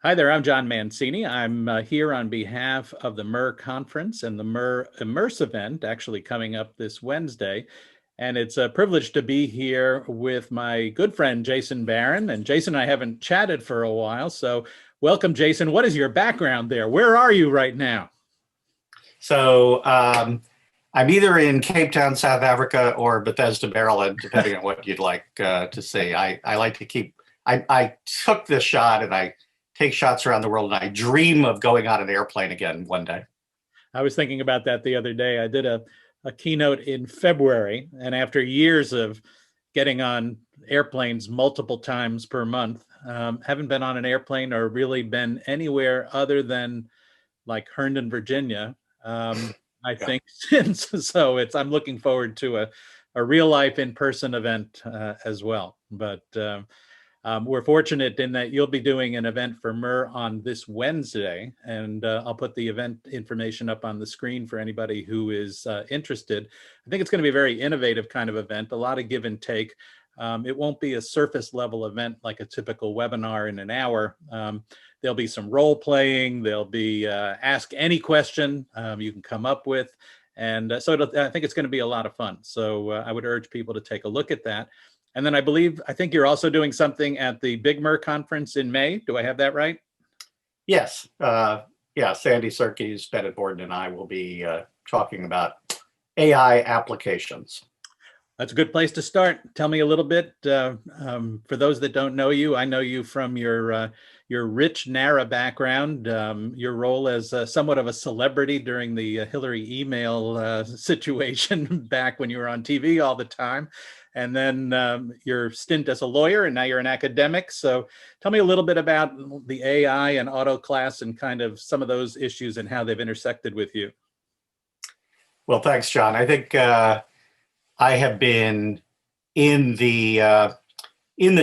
Hi there, I'm John Mancini. I'm here on behalf of the MER conference and the MER Immerse event actually coming up this Wednesday. And it's a privilege to be here with my good friend, Jason Barron. And Jason and I haven't chatted for a while. So welcome, Jason. What is your background there? Where are you right now? So I'm either in Cape Town, South Africa, or Bethesda, Maryland, depending on what you'd like to see. I like to keep. I took this shot, and I take shots around the world, and I dream of going on an airplane again one day. I was thinking about that the other day. I did a keynote in February, and after years of getting on airplanes multiple times per month, haven't been on an airplane or really been anywhere other than like Herndon, Virginia. I Yeah. think since I'm looking forward to a real life in person event as well. But we're fortunate in that you'll be doing an event for MER on this Wednesday, and I'll put the event information up on the screen for anybody who is interested. I think it's going to be a very innovative kind of event, a lot of give and take. It won't be a surface level event like a typical webinar in an hour. There'll be some role playing, there'll be ask any question you can come up with. And I think it's going to be a lot of fun. So I would urge people to take a look at that. And then I think you're also doing something at the Big MER conference in May. Do I have that right? Yes. Yeah. Sandy Surkes, Bennett Borden, and I will be talking about AI applications. That's a good place to start. Tell me a little bit. For those that don't know you, I know you from your rich NARA background, your role as somewhat of a celebrity during the Hillary email situation back when you were on TV all the time, and then your stint as a lawyer, and now you're an academic. So tell me a little bit about the AI and auto class and kind of some of those issues and how they've intersected with you. Well, thanks, John. I think I have been in the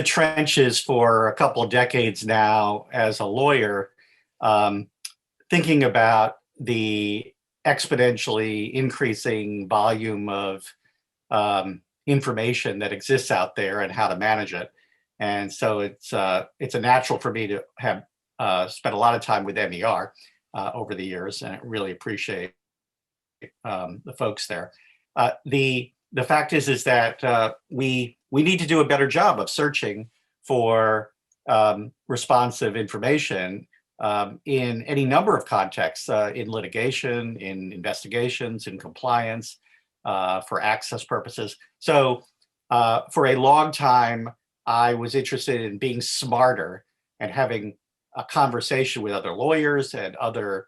trenches for a couple of decades now as a lawyer, thinking about the exponentially increasing volume of information that exists out there and how to manage it. And so it's a natural for me to have spent a lot of time with NER over the years, and I really appreciate the folks there. The fact is that we need to do a better job of searching for responsive information in any number of contexts, in litigation, in investigations, in compliance, for access purposes. So for a long time, I was interested in being smarter and having a conversation with other lawyers and other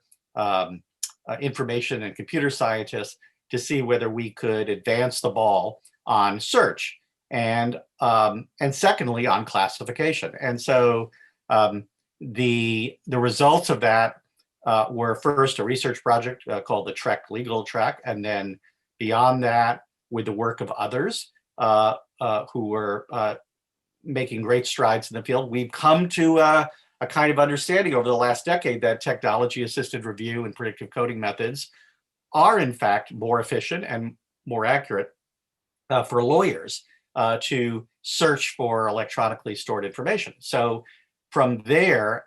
information and computer scientists to see whether we could advance the ball on search and secondly on classification. And so the results of that were first a research project called the TREC Legal Track, and then beyond that, with the work of others who were making great strides in the field, we've come to a kind of understanding over the last decade that technology-assisted review and predictive coding methods are in fact more efficient and more accurate for lawyers to search for electronically stored information. So from there,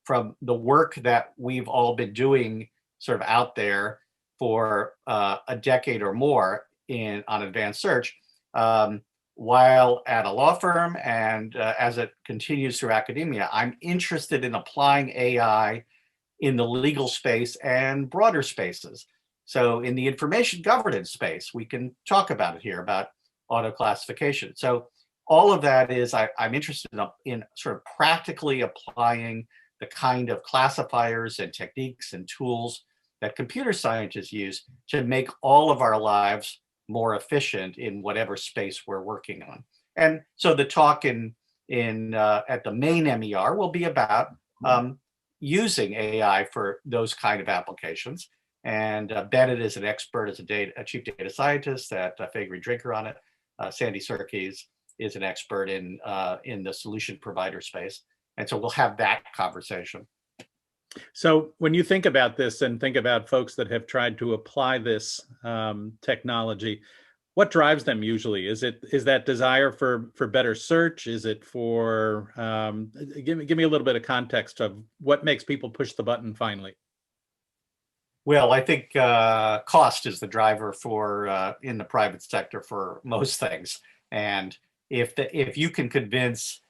from the work that we've all been doing sort of out there for a decade or more on advanced search, while at a law firm and as it continues through academia, I'm interested in applying AI in the legal space and broader spaces. So in the information governance space, we can talk about it here, about auto classification. So all of that is, I'm interested in sort of practically applying the kind of classifiers and techniques and tools that computer scientists use to make all of our lives more efficient in whatever space we're working on. And so the talk at the main MER will be about using AI for those kind of applications. And Bennett is an expert as a chief data scientist at Faegre Drinker on it. Sandy Surkes is an expert in the solution provider space. And so we'll have that conversation. So when you think about this and think about folks that have tried to apply this technology, What drives them usually? Is that desire for better search? Is it for give me a little bit of context of what makes people push the button finally? Well, I think cost is the driver for in the private sector for most things. And if you can convince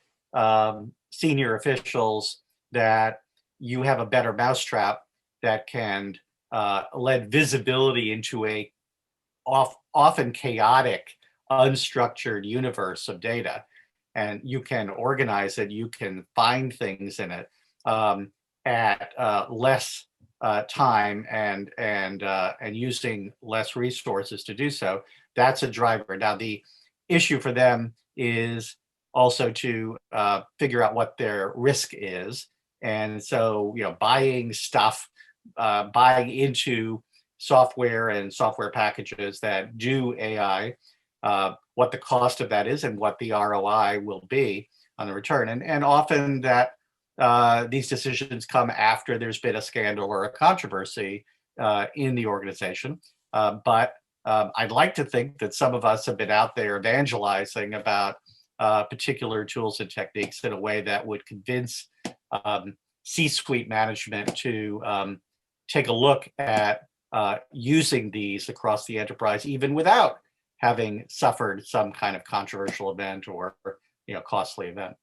senior officials that you have a better mousetrap that can lead visibility into a often chaotic, unstructured universe of data, and you can organize it, you can find things in it at less time and using less resources to do so. That's a driver. Now, the issue for them is also to figure out what their risk is, and so buying stuff, buying into software and software packages that do AI, what the cost of that is and what the ROI will be on the return. And often that these decisions come after there's been a scandal or a controversy in the organization. But I'd like to think that some of us have been out there evangelizing about particular tools and techniques in a way that would convince C-suite management to take a look at using these across the enterprise, even without having suffered some kind of controversial event or costly event.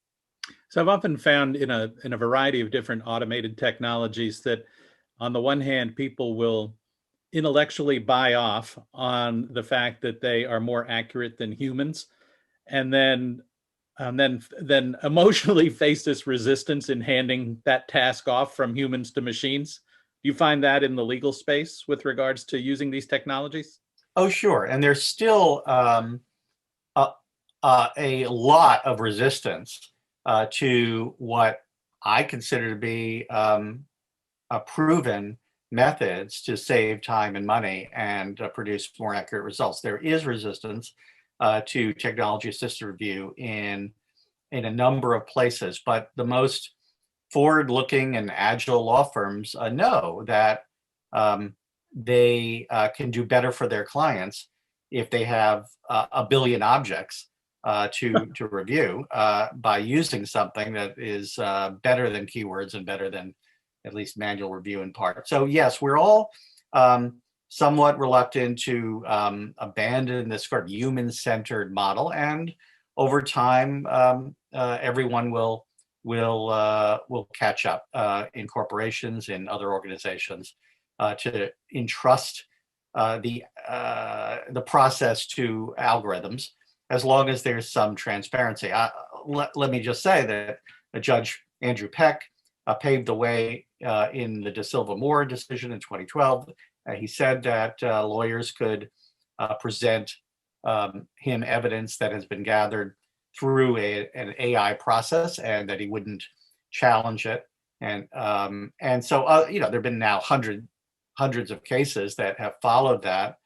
So I've often found in a variety of different automated technologies that on the one hand, people will intellectually buy off on the fact that they are more accurate than humans, and then emotionally face this resistance in handing that task off from humans to machines. Do you find that in the legal space with regards to using these technologies? Oh, sure. And there's still a lot of resistance to what I consider to be proven methods to save time and money and produce more accurate results. There is resistance to technology assisted review in a number of places, but the most forward-looking and agile law firms know that they can do better for their clients if they have a billion objects to review by using something that is better than keywords and better than at least manual review in part. So yes, we're all somewhat reluctant to abandon this sort of human-centered model, and over time, everyone will catch up in corporations, in other organizations, to entrust the process to algorithms, as long as there's some transparency. Let me just say that Judge Andrew Peck paved the way in the De Silva Moore decision in 2012. He said that lawyers could present him evidence that has been gathered through an AI process, and that he wouldn't challenge it. And so there have been now hundreds of cases that have followed that.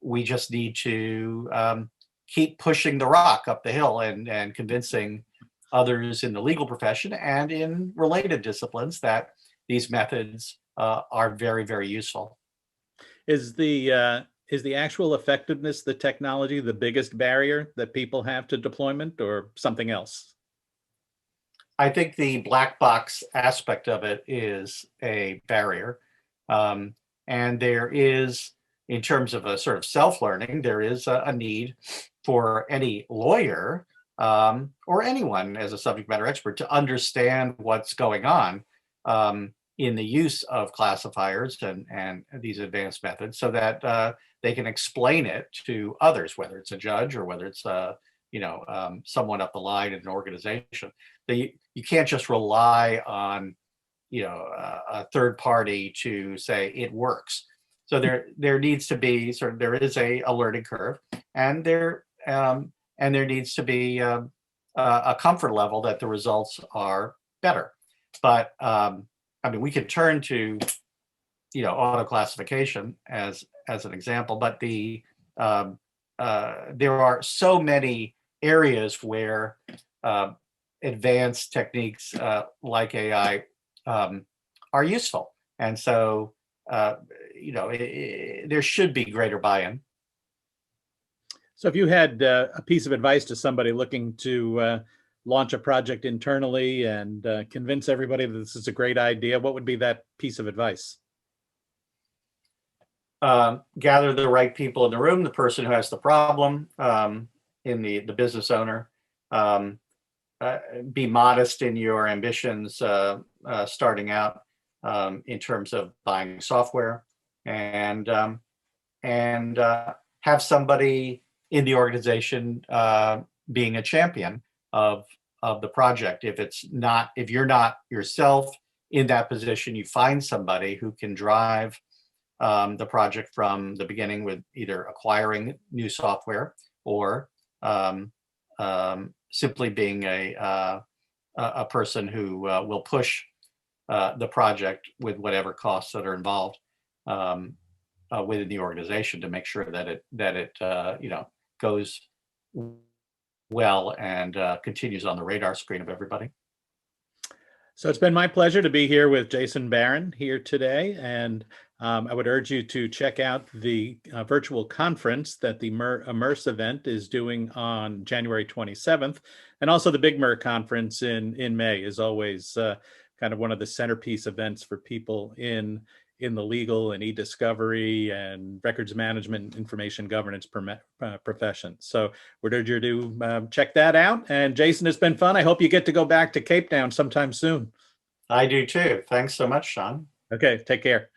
We just need to keep pushing the rock up the hill and convincing others in the legal profession and in related disciplines that these methods are very, very useful. Is the actual effectiveness, the technology, the biggest barrier that people have to deployment, or something else? I think the black box aspect of it is a barrier. And there is, in terms of a sort of self-learning, there is a need for any lawyer or anyone as a subject matter expert to understand what's going on in the use of classifiers and these advanced methods, so that they can explain it to others, whether it's a judge or whether it's someone up the line in an organization. You can't just rely on a third party to say it works. So there needs to be there is a learning curve, and there needs to be a comfort level that the results are better. But we could turn to auto classification as an example, but there are so many areas where advanced techniques like AI are useful, and so there should be greater buy-in. So if you had a piece of advice to somebody looking to launch a project internally and convince everybody that this is a great idea, what would be that piece of advice? Gather the right people in the room, the person who has the problem, in the business owner. Be modest in your ambitions starting out in terms of buying software, and have somebody in the organization being a champion of the project. If you're not yourself in that position, you find somebody who can drive the project from the beginning with either acquiring new software or simply being a person who will push the project with whatever costs that are involved within the organization to make sure that it goes well and continues on the radar screen of everybody. So it's been my pleasure to be here with Jason Barron here today, and I would urge you to check out the virtual conference that the Immerse event is doing on January 27th, and also the Big Mer conference in May is always kind of one of the centerpiece events for people in the legal and e-discovery and records management, information governance profession. So we'd urge you to check that out. And Jason, it's been fun. I hope you get to go back to Cape Town sometime soon. I do too. Thanks so much, Sean. Okay, take care.